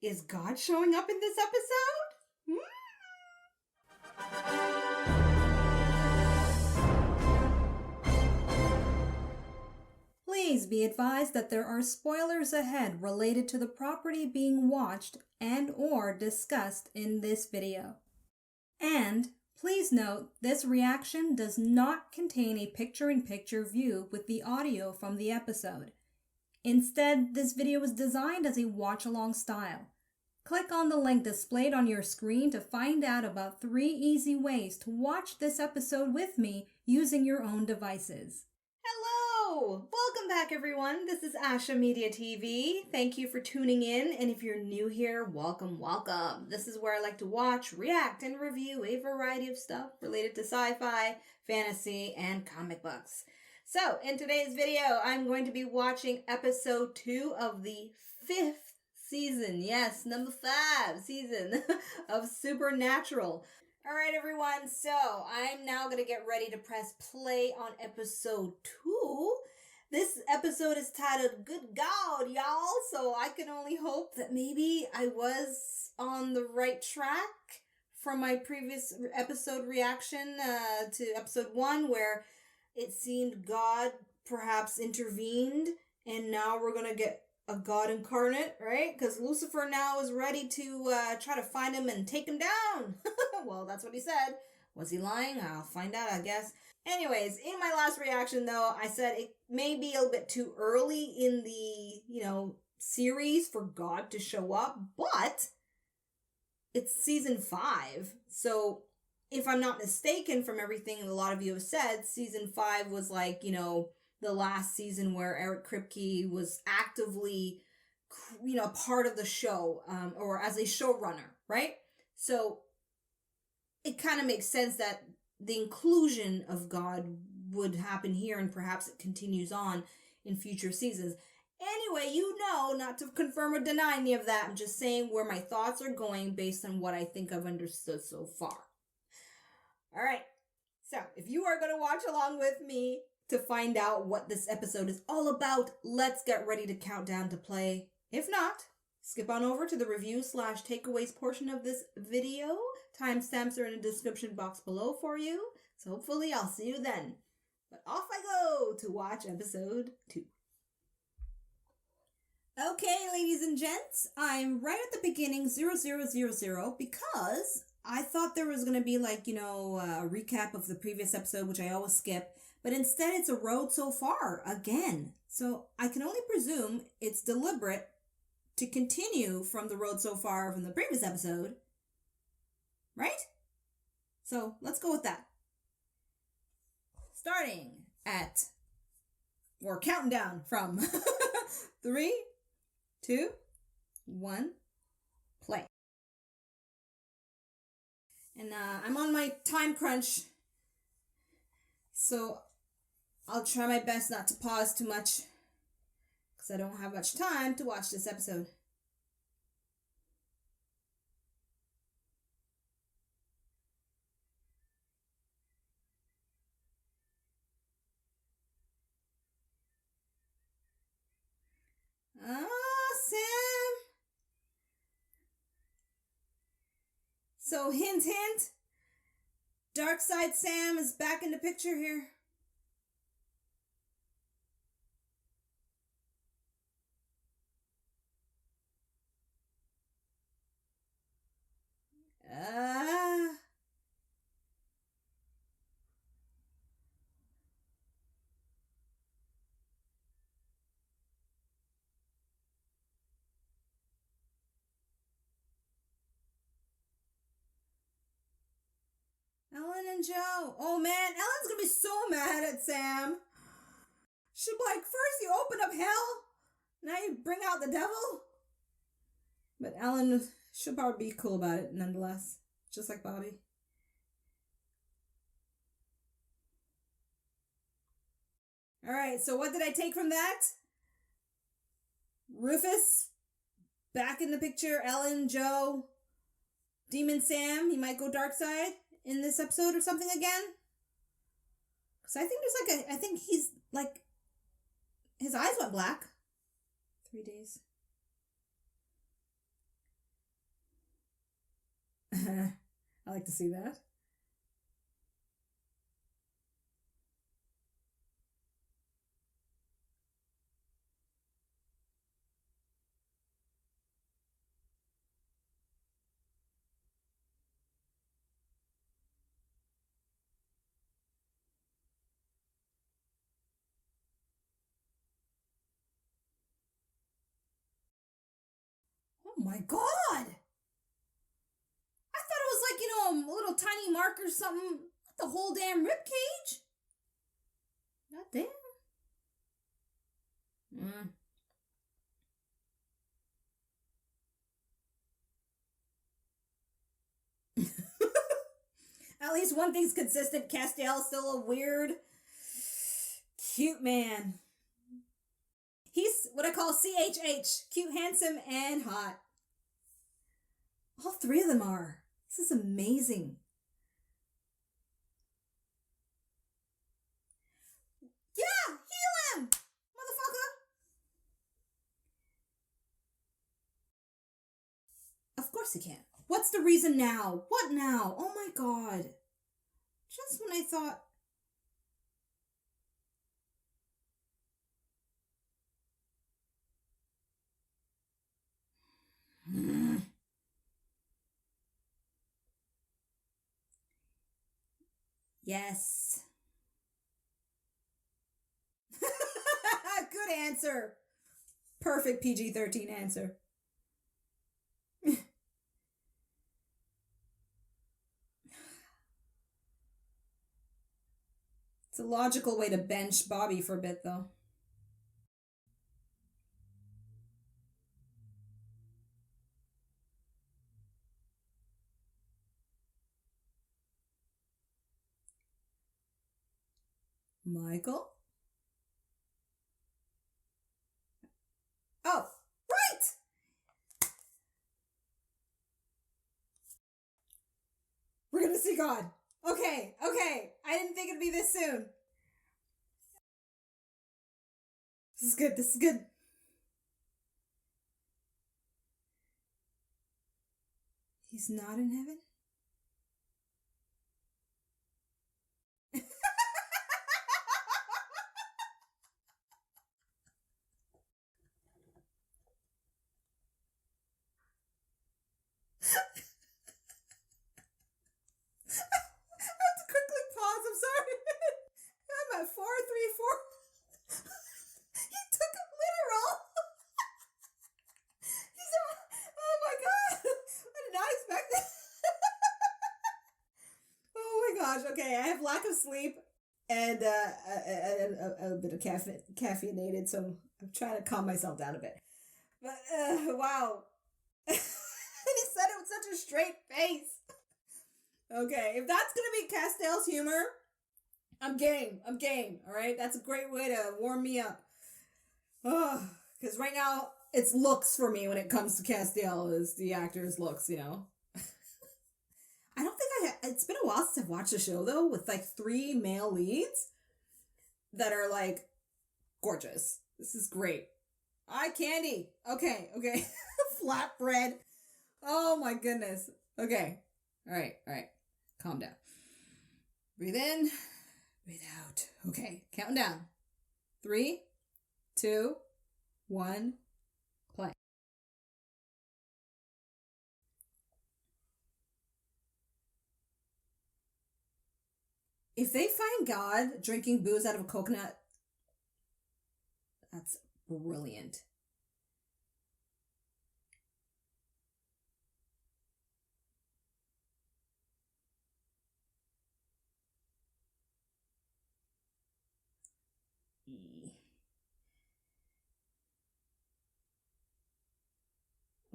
Is God showing up in this episode? Please be advised that there are spoilers ahead related to the property being watched and or discussed in this video. And please note, this reaction does not contain a picture-in-picture view with the audio from the episode. Instead, this video is designed as a watch-along style. Click on the link displayed on your screen to find out about 3 easy ways to watch this episode with me using your own devices. Hello! Welcome back, everyone. This is Asha Media TV. Thank you for tuning in, and if you're new here, welcome. This is where I like to watch, react, and review a variety of stuff related to sci-fi, fantasy, and comic books. So, in today's video, I'm going to be watching episode 2 of the 5th season. Yes, number 5 season of Supernatural. Alright everyone, so I'm now going to get ready to press play on episode 2. This episode is titled Good God, y'all, so I can only hope that maybe I was on the right track from my previous episode reaction to episode 1, where it seemed God perhaps intervened, and now we're going to get a God incarnate, right? Because Lucifer now is ready to try to find him and take him down. Well, that's what he said. Was he lying? I'll find out, I guess. Anyways, in my last reaction, though, I said it may be a little bit too early in the, series for God to show up, but it's season 5. So if I'm not mistaken from everything a lot of you have said, season 5 was like, the last season where Eric Kripke was actively, part of the show, or as a showrunner, right? So it kind of makes sense that the inclusion of God would happen here, and perhaps it continues on in future seasons. Anyway, not to confirm or deny any of that. I'm just saying where my thoughts are going based on what I think I've understood so far. All right. So if you are going to watch along with me to find out what this episode is all about, let's get ready to count down to play. If not, skip on over to the review/takeaways portion of this video. Timestamps are in the description box below for you, so hopefully I'll see you then. But off I go to watch episode 2. Okay, ladies and gents, I'm right at the beginning, 0000, because I thought there was going to be a recap of the previous episode, which I always skip, but instead it's a road so far again. So I can only presume it's deliberate to continue from the road so far from the previous episode, right? So let's go with that. Counting down from 3, 2, 1, play. And I'm on my time crunch, so I'll try my best not to pause too much, because I don't have much time to watch this episode. Sam! So hint, hint, Dark Side Sam is back in the picture here. Ellen and Joe. Oh man, Ellen's gonna be so mad at Sam. She'll be like, first you open up hell, now you bring out the devil. But Ellen, she'll probably be cool about it nonetheless, just like Bobby. Alright, so what did I take from that? Rufus, back in the picture. Ellen, Joe, Demon Sam, he might go dark side in this episode or something again. Because I think I think he's like, his eyes went black. 3 days. I like to see that. Oh my god! I thought it was like, a little tiny mark or something. The whole damn rib cage. God damn. At least one thing's consistent. Castiel's still a weird, cute man. He's what I call CHH. Cute, handsome, and hot. All three of them are. This is amazing. Yeah! Heal him! Motherfucker! Of course he can. What's the reason now? What now? Oh my god. Just when I thought... Yes. Good answer. Perfect PG-13 answer. It's a logical way to bench Bobby for a bit, though. Michael? Oh, right! We're gonna see God. Okay. I didn't think it'd be this soon. This is good. He's not in heaven? I'm at 434. He took it literal. Oh my god. I did not expect that. Oh my gosh. Okay, I have lack of sleep and a bit of caffeinated, so I'm trying to calm myself down a bit. But wow. And he said it with such a straight face. Okay, if that's gonna be Castiel's humor, I'm game. All right, that's a great way to warm me up. Oh, because right now it's looks for me when it comes to Castiel, is the actor's looks. I don't think it's been a while since I've watched a show though with like 3 male leads that are like gorgeous. This is great. Eye candy. Okay. Flatbread. Oh my goodness. Okay. All right. Calm down. Breathe in. Breathe out. Okay. Counting down. 3, 2, 1. Play. If they find God drinking booze out of a coconut, that's brilliant.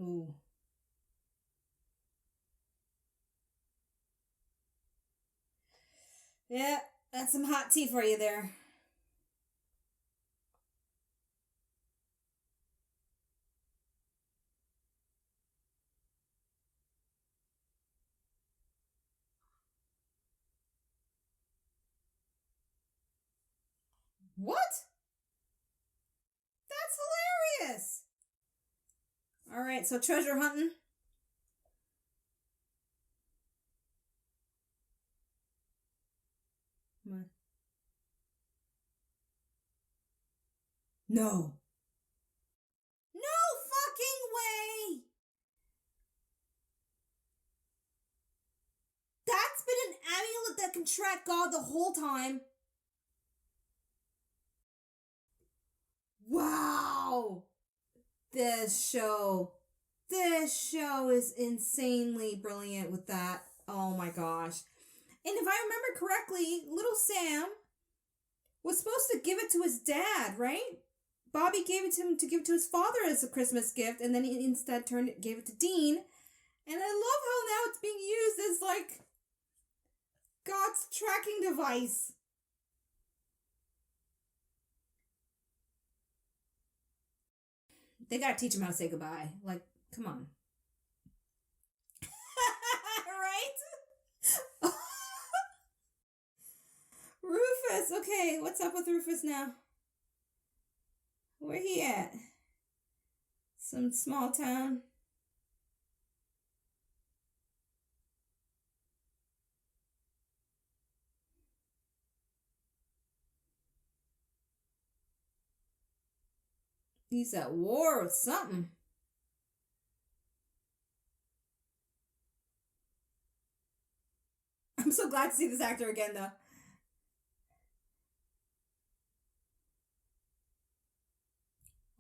Ooh. Yeah, that's some hot tea for you there. What? That's hilarious. All right, so treasure hunting. Come on. No. No fucking way! That's been an amulet that can track God the whole time. Wow! This show is insanely brilliant with that. Oh my gosh. And if I remember correctly, little Sam was supposed to give it to his dad, right? Bobby gave it to him to give it to his father as a Christmas gift, and then he instead gave it to Dean. And I love how now it's being used as like God's tracking device. They gotta teach him how to say goodbye. Like, come on. Right? Rufus. Okay, what's up with Rufus now? Where he at? Some small town. He's at war with something. I'm so glad to see this actor again, though.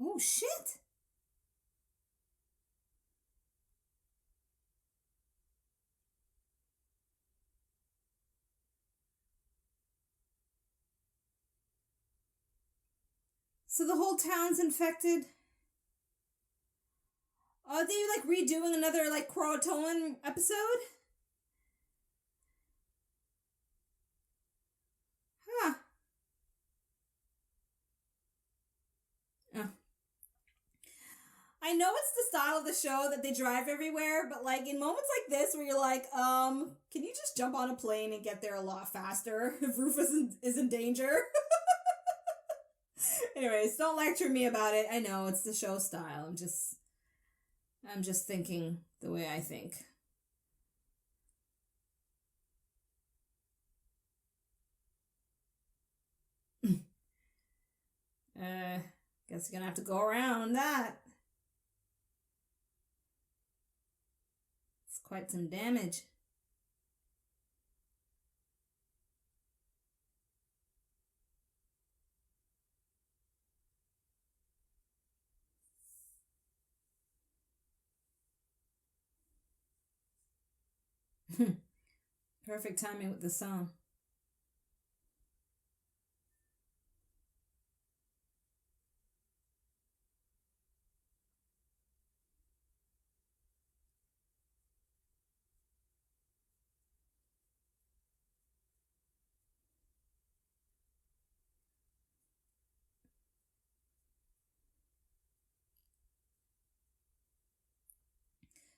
Oh, shit. So the whole town's infected. Are they like redoing another like Croatoan episode? Huh. Oh. I know it's the style of the show that they drive everywhere, but like in moments like this where you're like, can you just jump on a plane and get there a lot faster if Rufus is in danger? Anyways, don't lecture me about it. I know it's the show style. I'm just thinking the way I think. Guess you're gonna have to go around that. It's quite some damage. Perfect timing with the song.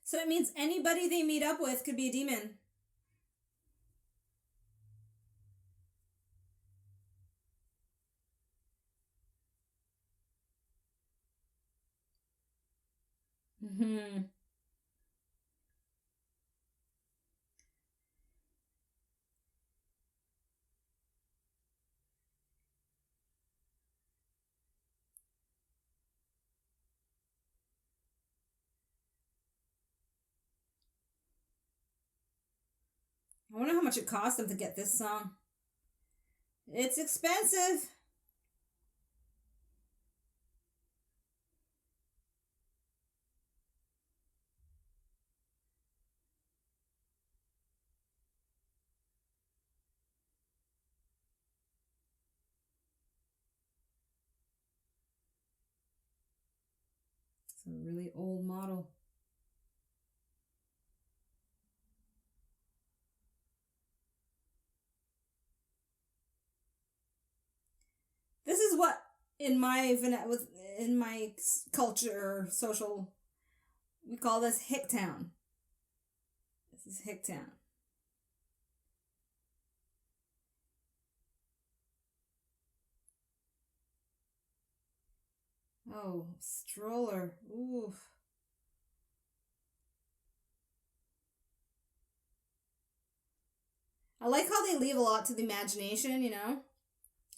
So it means anybody they meet up with could be a demon. Mm-hmm. I wonder how much it cost them to get this song. It's expensive. It's a really old model. This is what in my culture, social, we call this Hicktown. This is Hicktown. Oh, stroller. Ooh. I like how they leave a lot to the imagination, you know?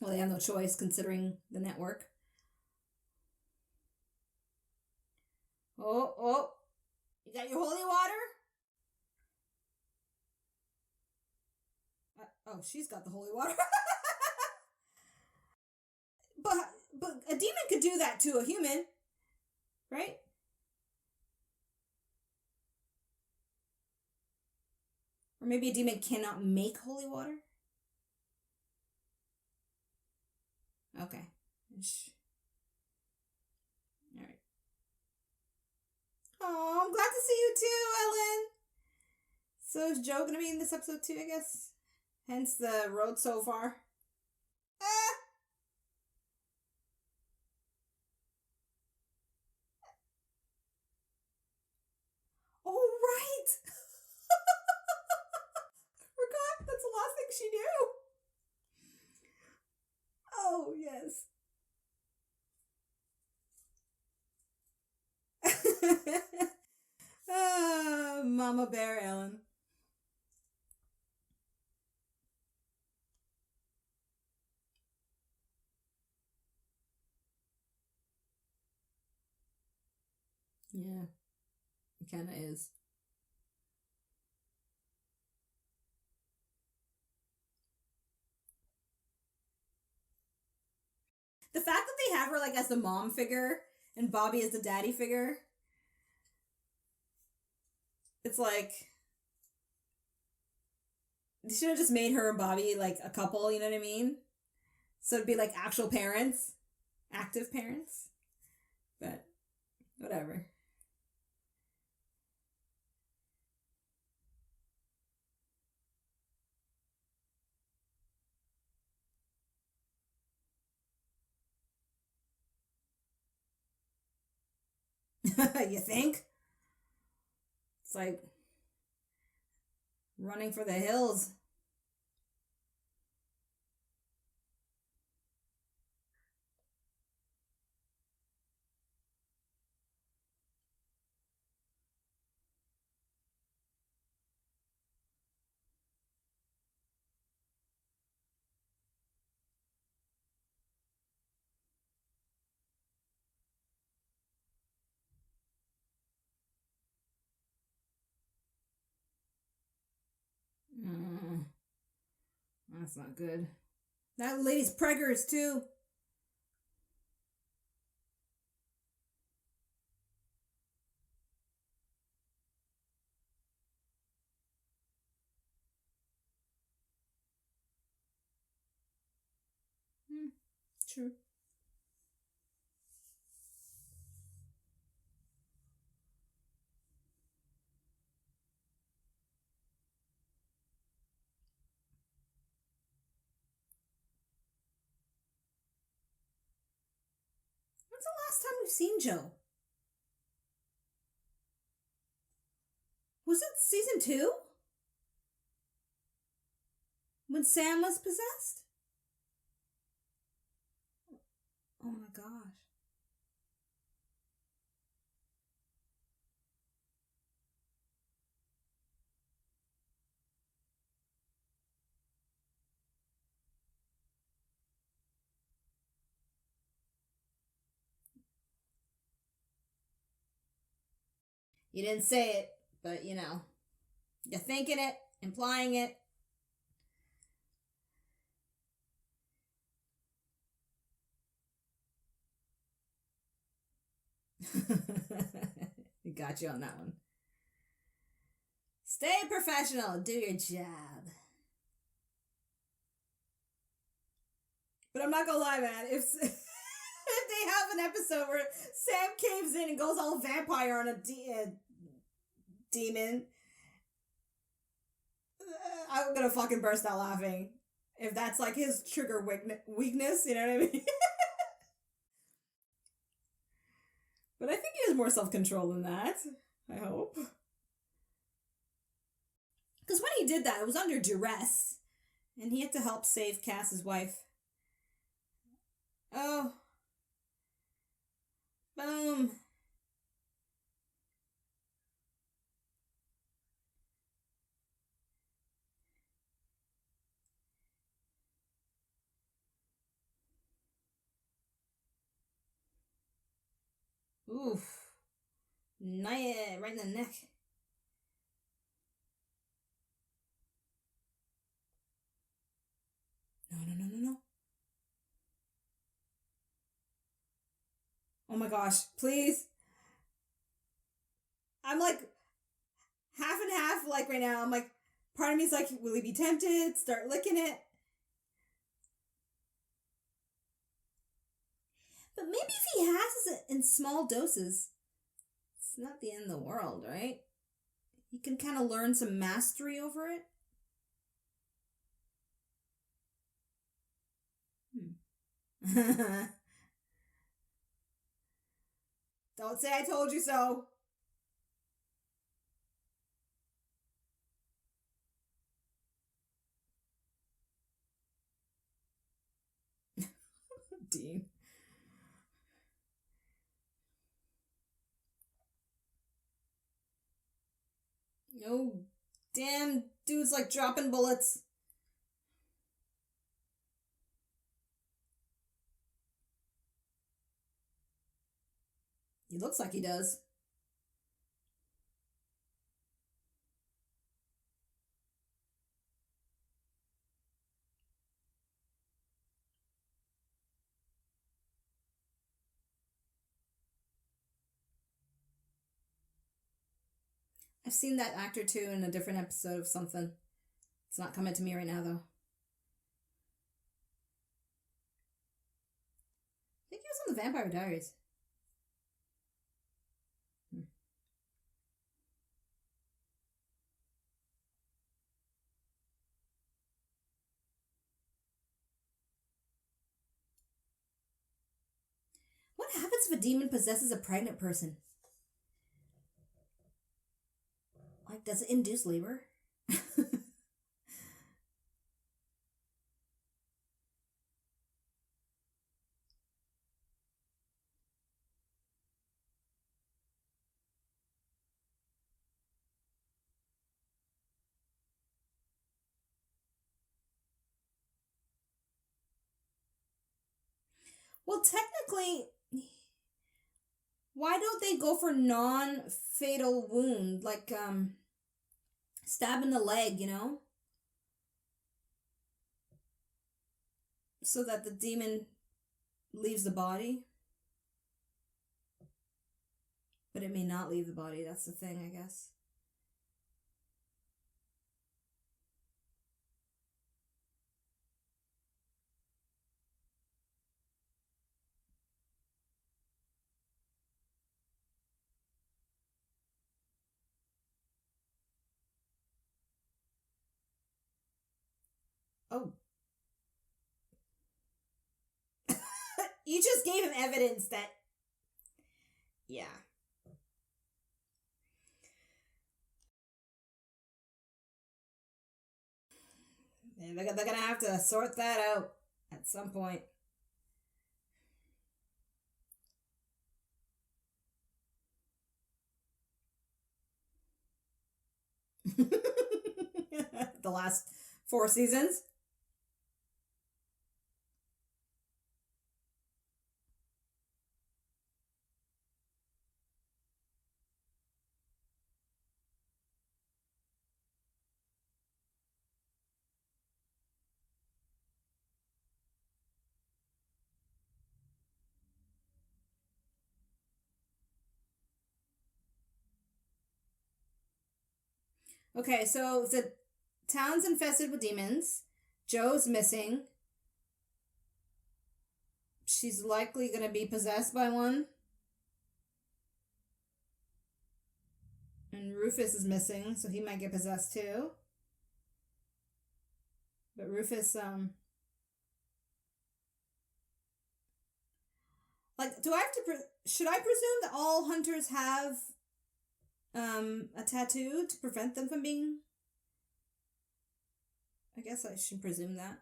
Well, they have no choice considering the network. Oh. You got your holy water? Oh, she's got the holy water. But a demon could do that to a human, right? Or maybe a demon cannot make holy water? Okay. Alright. Oh, I'm glad to see you too, Ellen. So is Joe gonna be in this episode too, I guess? Hence the road so far. Ah! Oh, right! Forgot, that's the last thing she knew. Oh, yes. Mama Bear Ellen. Yeah, it kind of is. The fact that they have her like as the mom figure and Bobby as the daddy figure, it's like they should have just made her and Bobby like a couple, you know what I mean? So it'd be like actual parents, active parents. But whatever. You think? It's like running for the hills. Mm, that's not good. That lady's preggers too. True. When's the last time we've seen Joe? Was it season 2? When Sam was possessed? Oh my gosh. You didn't say it, but you know, you're thinking it, implying it. He got you on that one. Stay professional. Do your job. But I'm not gonna lie, man. If they have an episode where Sam caves in and goes all vampire on a demon, I'm gonna fucking burst out laughing. If that's like his trigger weakness, you know what I mean? But I think he has more self-control than that. I hope. Because when he did that, it was under duress. And he had to help save Cass's wife. Oh. Boom. Oof. Right in the neck. No. Oh my gosh, please. I'm like half and half, like right now. I'm like, part of me is like, will he be tempted? Start licking it. But maybe if he has it in small doses, it's not the end of the world, right? He can kind of learn some mastery over it. Don't say I told you so. Dean. No, damn, dude's like dropping bullets. He looks like he does. I've seen that actor too in a different episode of something. It's not coming to me right now though. I think he was on the Vampire Diaries. What happens if a demon possesses a pregnant person? Like, does it induce labor? Well, technically, why don't they go for non-fatal wound, like stab in the leg, so that the demon leaves the body? But it may not leave the body. That's the thing, I guess. Oh. You just gave him evidence that... Yeah. They're going to have to sort that out at some point. The last 4 seasons. Okay, so the town's infested with demons. Joe's missing. She's likely going to be possessed by one. And Rufus is missing, so he might get possessed too. But Rufus, like, do I have to, should I presume that all hunters have, a tattoo to prevent them from being, I guess I should presume that.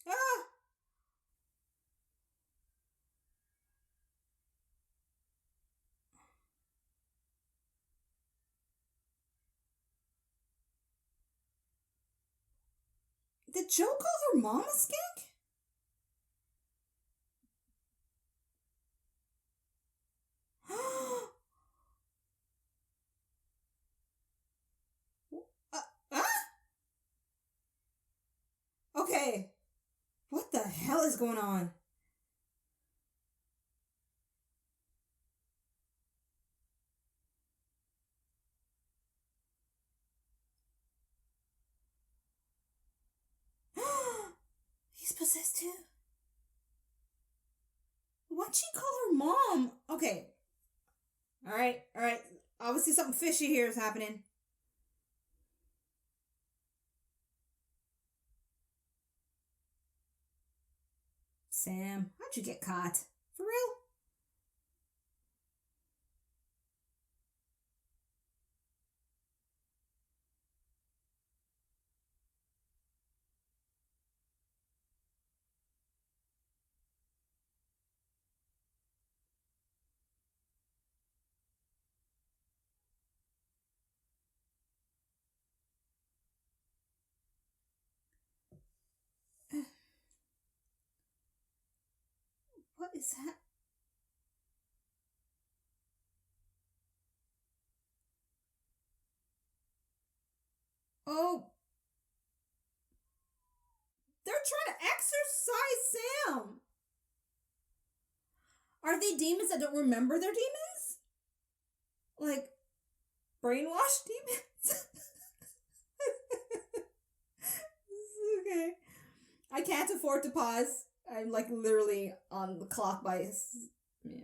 Ah! Did Joe call her mom a skank? Huh? Okay. What the hell is going on? He's possessed too. Why'd she call her mom? Okay. Alright. Obviously something fishy here is happening. Sam, how'd you get caught? For real? What is that? Oh. They're trying to exorcise Sam. Are they demons that don't remember they're demons? Like, brainwashed demons? Okay. I can't afford to pause. I'm like literally on the clock by... Yeah.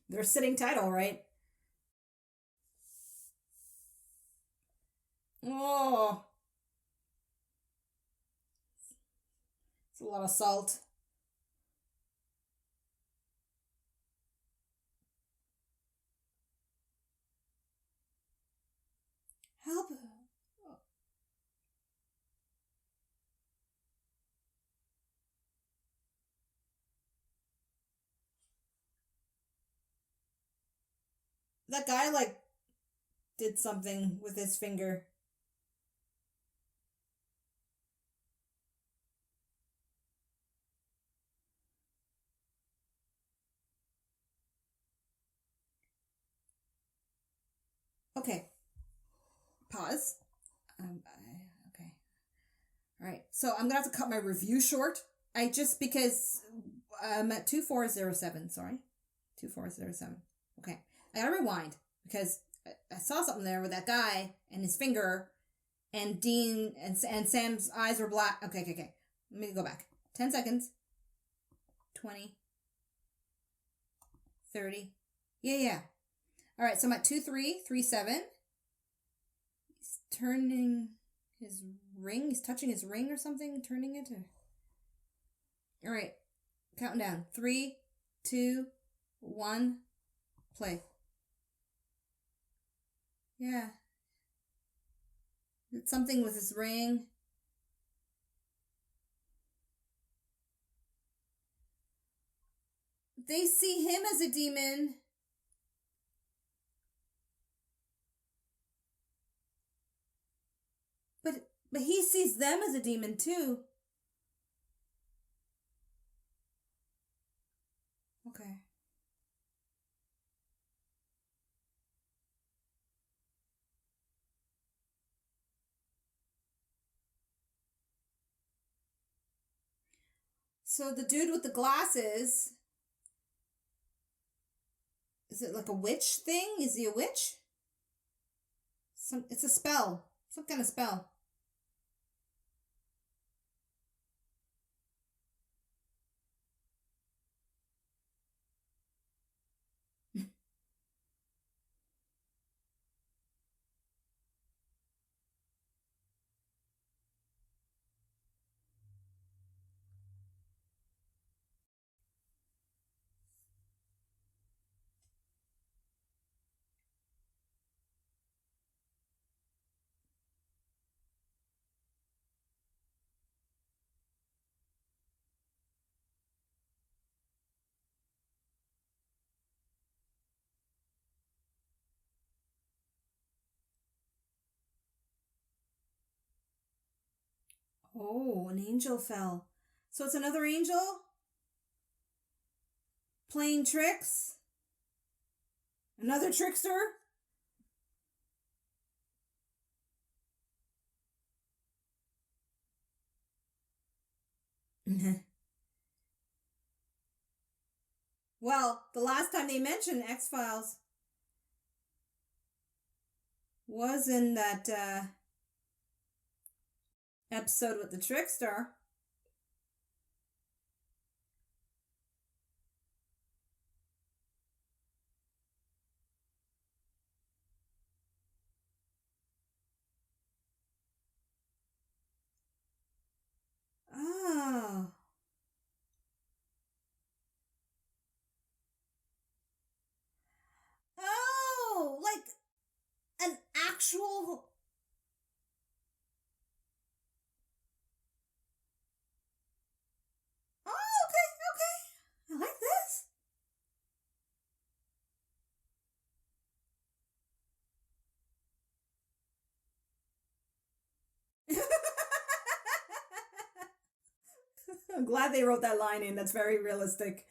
They're sitting tight, all right. Oh. It's a lot of salt. Help. That guy, like, did something with his finger. Okay. Pause. Okay. All right. So I'm gonna have to cut my review short. Because I'm at 2407. Sorry, 2407. Okay. I gotta rewind because I saw something there with that guy and his finger, and Dean and Sam's eyes were black. Okay. Let me go back. 10 seconds. 20. 30. Yeah. All right, so I'm at 2337. He's turning his ring. He's touching his ring or something, turning it. All right, counting down. 3, 2, 1, play. Yeah. It's something with his ring. They see him as a demon. But he sees them as a demon too. Okay. So the dude with the glasses, is it like a witch thing? Is he a witch? It's a spell. Some kind of spell. Oh, an angel fell. So it's another angel? Playing tricks? Another trickster? Well, the last time they mentioned X-Files was in that episode with the trickster. Oh. Oh, like an actual... Oh, okay. I like this. I'm glad they wrote that line in. That's very realistic.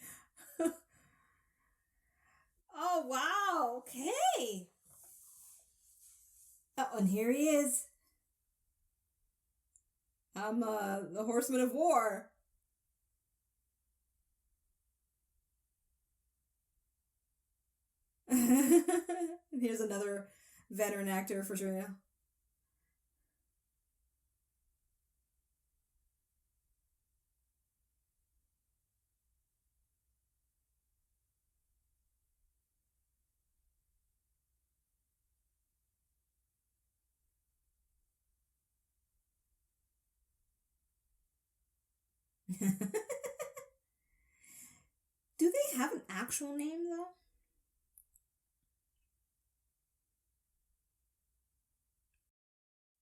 Oh, wow. Okay. Oh, and here he is. I'm the Horseman of War. Here's another veteran actor for sure. Do they have an actual name though?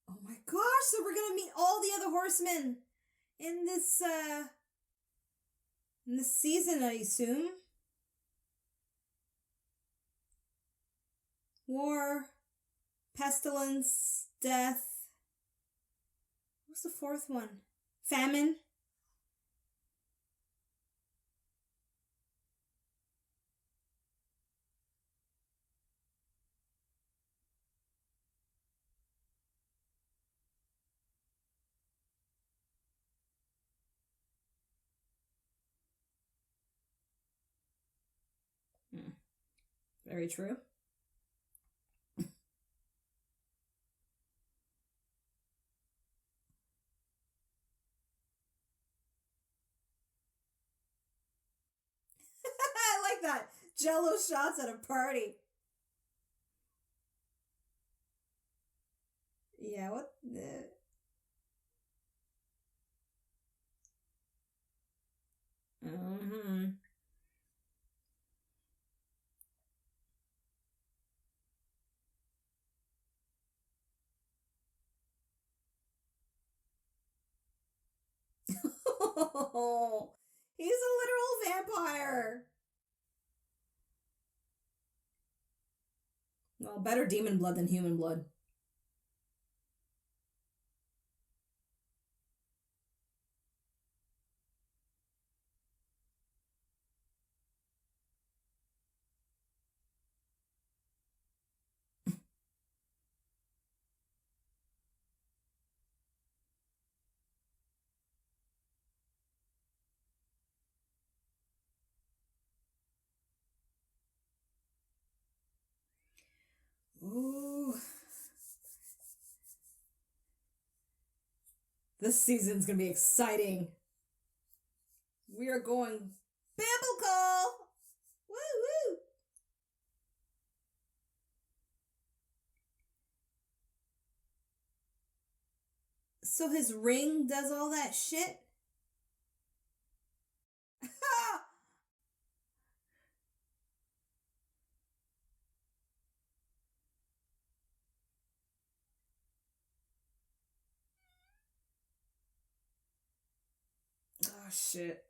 Oh my gosh, so we're gonna meet all the other horsemen in this season, I assume. War, pestilence, death. What's the fourth one? Famine. Very true. I like that. Jello shots at a party. Yeah, what the... Mm-hmm. He's a literal vampire. Well, better demon blood than human blood. Ooh. This season's gonna be exciting. We are going biblical. Woo woo. So his ring does all that shit? Oh shit.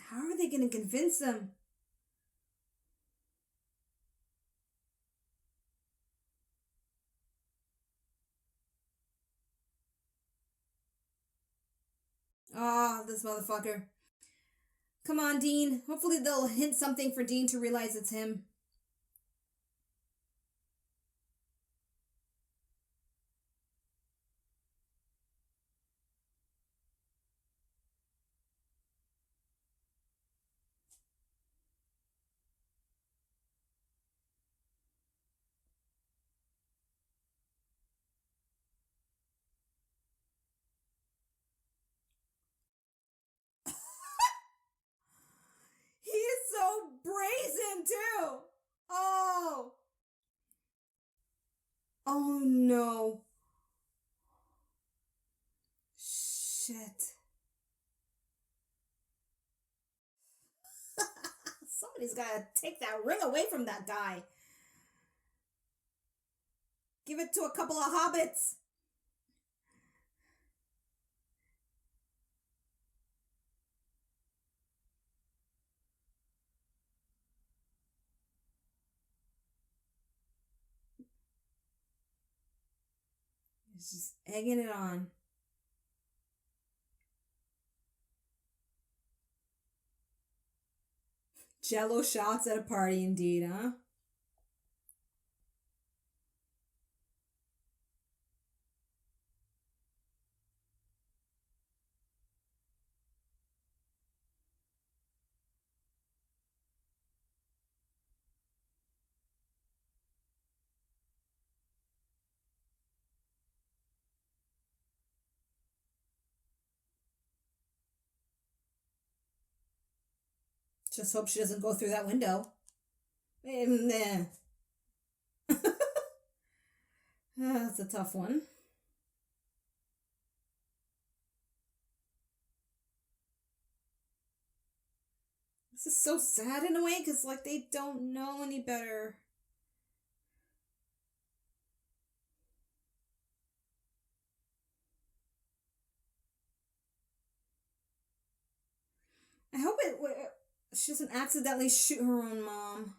How are they gonna convince him? Ah, this motherfucker. Come on, Dean. Hopefully they'll hint something for Dean to realize it's him. He is so brazen, too. Oh. Oh, no. Shit. Somebody's gotta take that ring away from that guy. Give it to a couple of hobbits. He's just egging it on. Jello shots at a party indeed, huh? Just hope she doesn't go through that window. That's a tough one. This is so sad in a way, because, like, they don't know any better. I hope she doesn't accidentally shoot her own mom.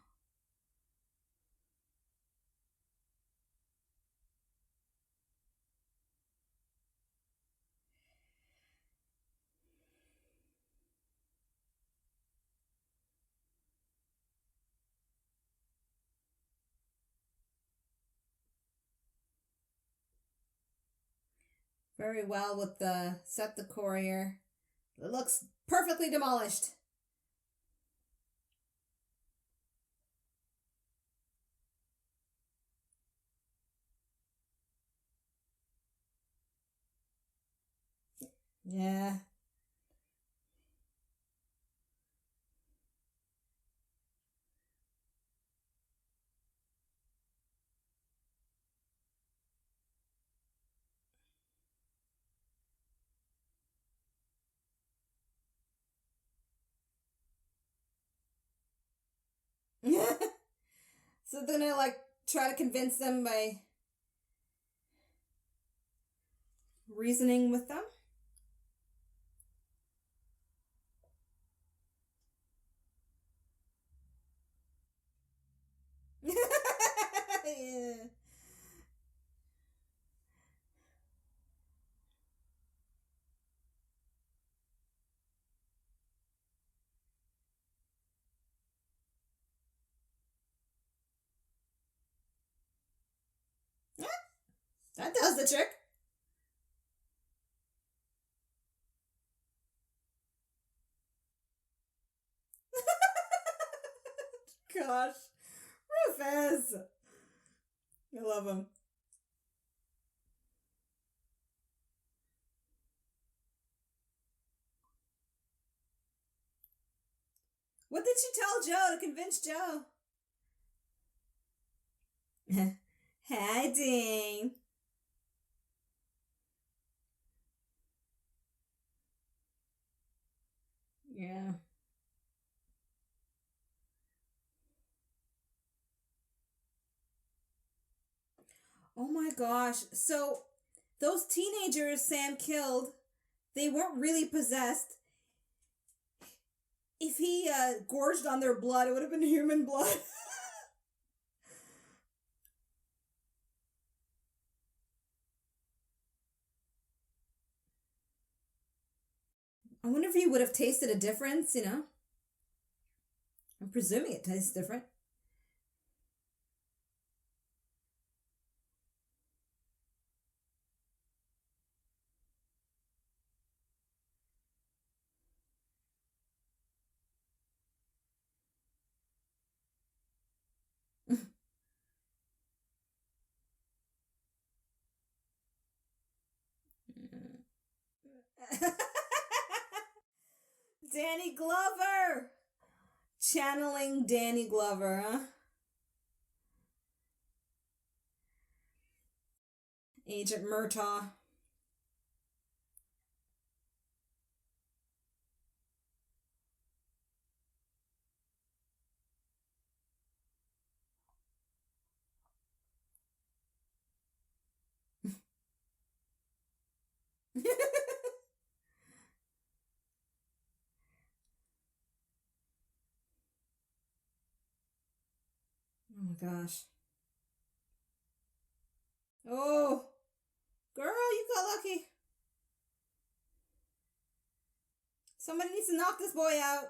Very well with the set decor here. It looks perfectly demolished. Yeah. So they're gonna, like, try to convince them by reasoning with them? Yeah. That does the trick. Gosh. Rufus. I love him. What did she tell Joe to convince Joe? Hiding. Yeah. Oh my gosh. So, those teenagers Sam killed, they weren't really possessed. If he gorged on their blood, it would have been human blood. I wonder if he would have tasted a difference, you know? I'm presuming it tastes different. Danny Glover! Channeling Danny Glover, huh? Agent Murtaugh. Oh my gosh. Oh, girl, you got lucky. Somebody needs to knock this boy out.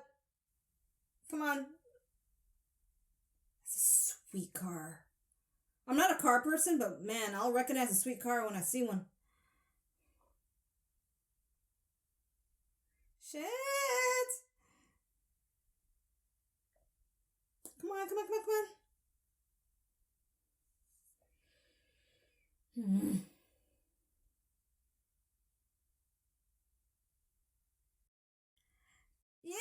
Come on. That's a sweet car. I'm not a car person, but man, I'll recognize a sweet car when I see one. Shit! Come on, come on, come on, come on. Yes!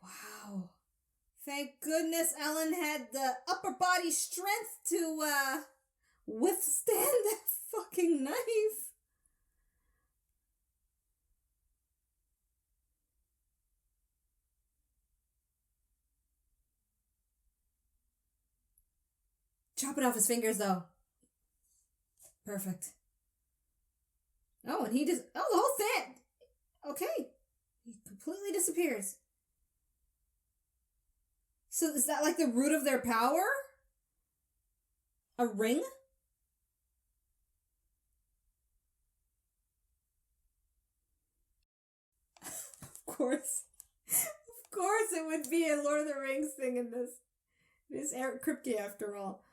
Wow. Thank goodness Ellen had the upper body strength to withstand that fucking knife. Chop it off his fingers, though. Perfect. Oh, and he just... Oh, the whole thing! Okay. He completely disappears. So is that like the root of their power? A ring? Of course. Of course it would be a Lord of the Rings thing in this. It is Eric Kripke after all.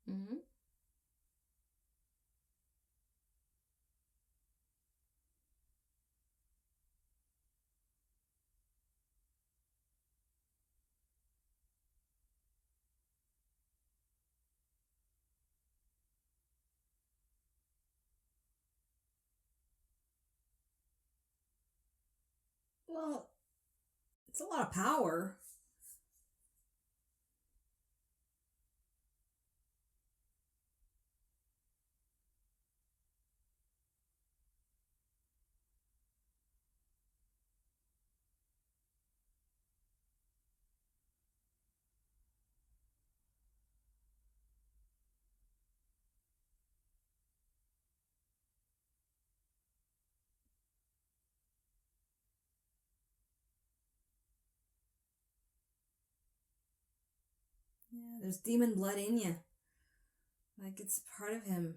Mm-hmm. Well, it's a lot of power. Yeah, there's demon blood in you. Like it's part of him.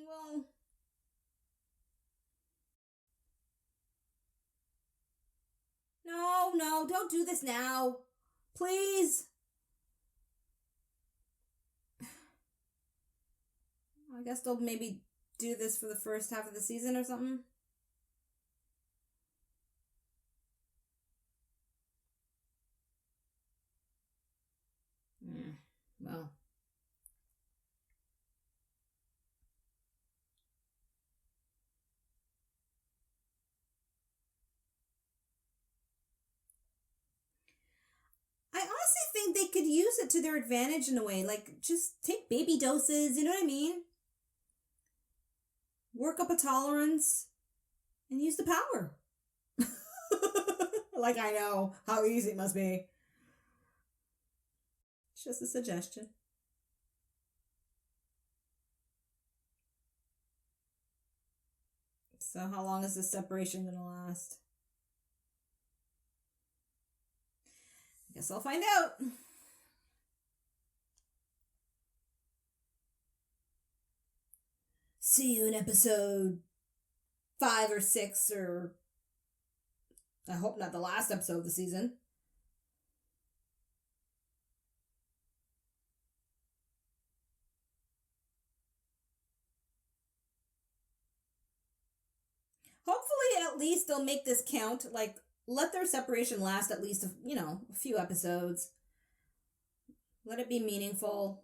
Well... No, no, don't do this now. Please. I guess they'll maybe do this for the first half of the season or something. Well. I honestly think they could use it to their advantage in a way. Like, just take baby doses, you know what I mean? Work up a tolerance and use the power. Like, I know how easy it must be. It's just a suggestion. So how long is this separation going to last? I guess I'll find out. See you in episode 5 or 6, or I hope not the last episode of the season. Hopefully, at least they'll make this count. Like, let their separation last at least, a few episodes. Let it be meaningful.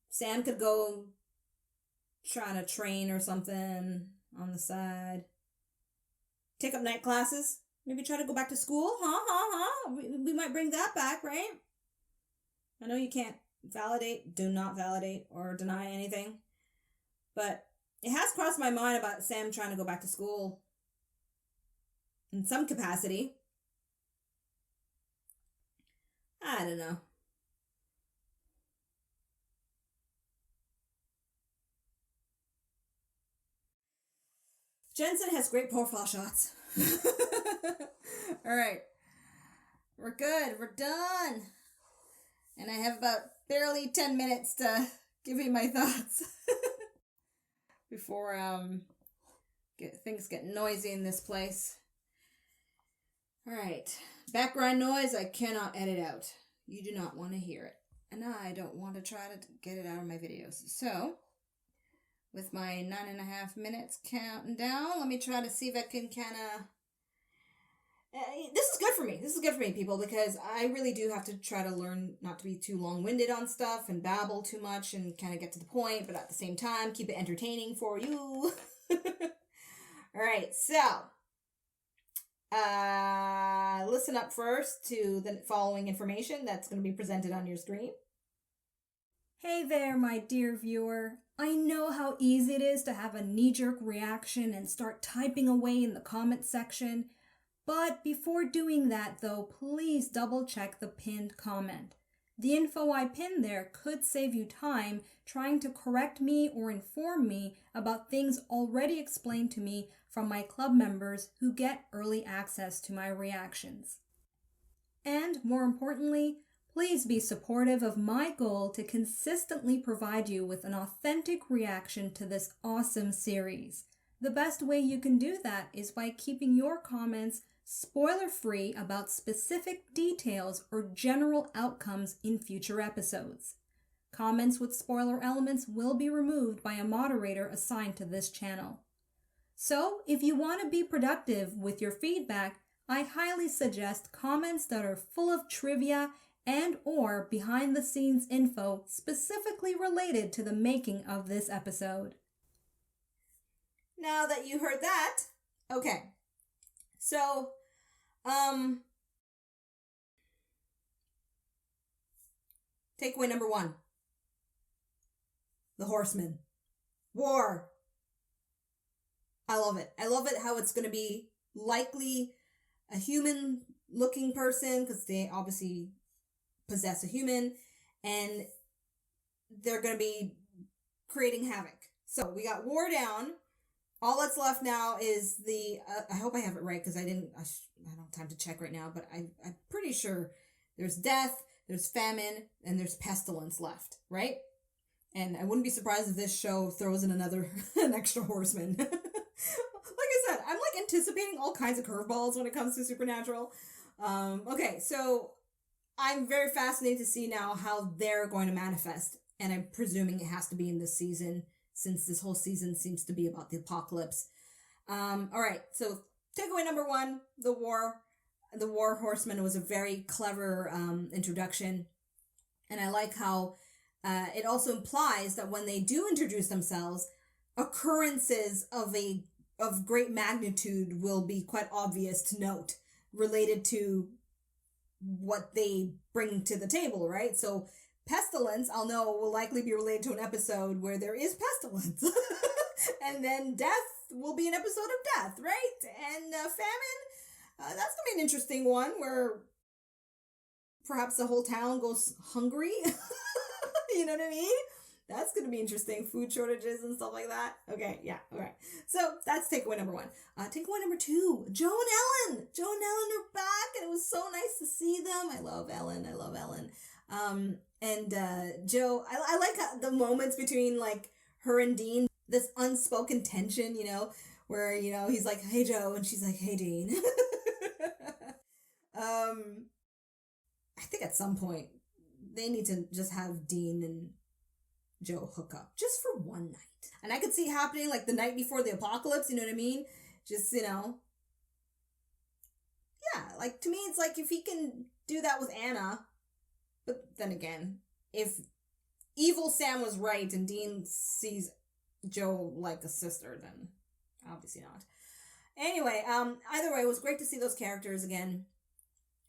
Sam could go trying to train or something on the side. Take up night classes. Maybe try to go back to school. We might bring that back, right? I know you can't do not validate or deny anything. But it has crossed my mind about Sam trying to go back to school in some capacity. I don't know. Jensen has great profile shots. All right. We're good. We're done. And I have about barely 10 minutes to give you my thoughts. Before things get noisy in this place. Alright. Background noise I cannot edit out. You do not want to hear it. And I don't want to try to get it out of my videos. So, with my 9.5 minutes counting down, let me try to see if I can kind of... This is good for me. This is good for me, people, because I really do have to try to learn not to be too long-winded on stuff and babble too much and kind of get to the point, but at the same time, keep it entertaining for you. All right, so listen up first to the following information that's going to be presented on your screen. Hey there, my dear viewer. I know how easy it is to have a knee-jerk reaction and start typing away in the comment section. But before doing that, though, please double check the pinned comment. The info I pinned there could save you time trying to correct me or inform me about things already explained to me from my club members who get early access to my reactions. And more importantly, please be supportive of my goal to consistently provide you with an authentic reaction to this awesome series. The best way you can do that is by keeping your comments spoiler-free about specific details or general outcomes in future episodes. Comments with spoiler elements will be removed by a moderator assigned to this channel. So, if you want to be productive with your feedback, I highly suggest comments that are full of trivia and or behind-the-scenes info specifically related to the making of this episode. Now that you heard that, okay. So, takeaway number 1. The Horseman. War. I love it. I love it how it's going to be likely a human-looking person, because they obviously possess a human, and they're going to be creating havoc. So, we got war down. All that's left now is the, I hope I have it right because I don't have time to check right now, but I'm pretty sure there's death, there's famine, and there's pestilence left, right? And I wouldn't be surprised if this show throws in an extra horseman. Like I said, I'm like anticipating all kinds of curveballs when it comes to Supernatural. Okay, so I'm very fascinated to see now how they're going to manifest, and I'm presuming it has to be in this season, since this whole season seems to be about the apocalypse. All right, so takeaway number 1, the war. The War Horseman was a very clever introduction, and I like how it also implies that when they do introduce themselves, occurrences of great magnitude will be quite obvious to note, related to what they bring to the table, right? So pestilence, I'll know, will likely be related to an episode where there is pestilence. And then death will be an episode of death, right? And famine, That's going to be an interesting one where perhaps the whole town goes hungry. You know what I mean? That's going to be interesting. Food shortages and stuff like that. Okay, yeah, all right. So that's takeaway number one. Takeaway number two, Joe and Ellen. Joe and Ellen are back, and it was so nice to see them. I love Ellen. Joe, I like the moments between like her and Dean, this unspoken tension, where, he's like, hey, Joe, and she's like, hey, Dean. I think at some point they need to just have Dean and Joe hook up just for one night. And I could see it happening like the night before the apocalypse, you know what I mean? Just, yeah, like to me, it's like if he can do that with Anna, but then again, if evil Sam was right and Dean sees Joe like a sister, then obviously not. Anyway, either way, it was great to see those characters again.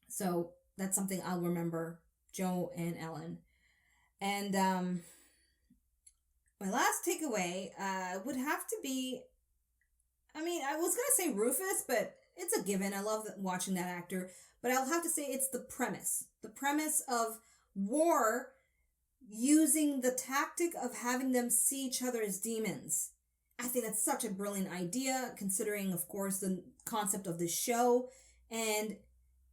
So that's something I'll remember, Joe and Ellen. And my last takeaway would have to be, I was going to say Rufus, but it's a given. I love watching that actor. But I'll have to say it's the premise. The premise of war using the tactic of having them see each other as demons. I think that's such a brilliant idea, considering, of course, the concept of the show. And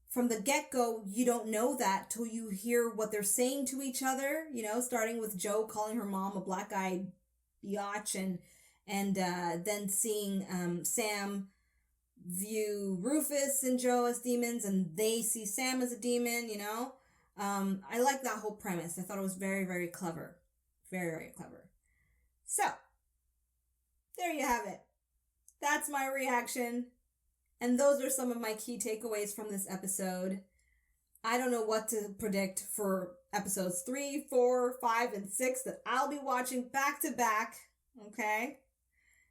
from the get-go, you don't know that till you hear what they're saying to each other, starting with Joe calling her mom a black-eyed biatch, and then seeing Sam view Rufus and Joe as demons, and they see Sam as a demon, I like that whole premise. I thought it was very, very clever. Very, very clever. So, there you have it. That's my reaction. And those are some of my key takeaways from this episode. I don't know what to predict for episodes 3, 4, 5, and 6 that I'll be watching back to back. Okay?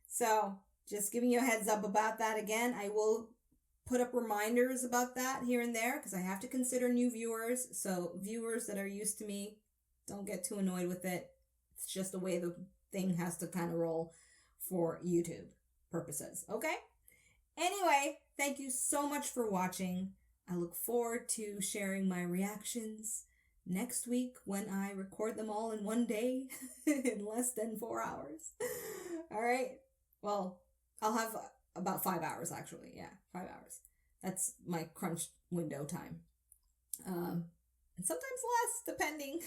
So, just giving you a heads up about that again. I will put up reminders about that here and there because I have to consider new viewers. So, viewers that are used to me, don't get too annoyed with it. It's just the way the thing has to kind of roll for YouTube purposes. Okay? Anyway, thank you so much for watching. I look forward to sharing my reactions next week when I record them all in one day in less than 4 hours. All right. Well, I'll have about 5 hours actually. Yeah, 5 hours. That's my crunch window time. And sometimes less, depending.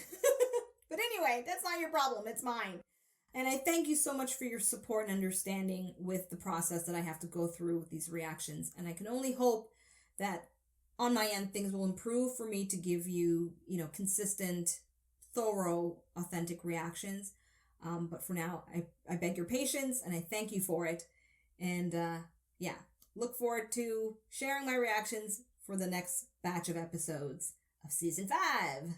But anyway, that's not your problem. It's mine. And I thank you so much for your support and understanding with the process that I have to go through with these reactions. And I can only hope that on my end, things will improve for me to give you, consistent, thorough, authentic reactions. But for now, I beg your patience and I thank you for it. And look forward to sharing my reactions for the next batch of episodes of Season 5.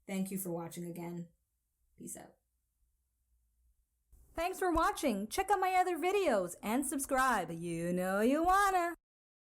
Thank you for watching again. Peace out. Thanks for watching. Check out my other videos and subscribe. You know you wanna.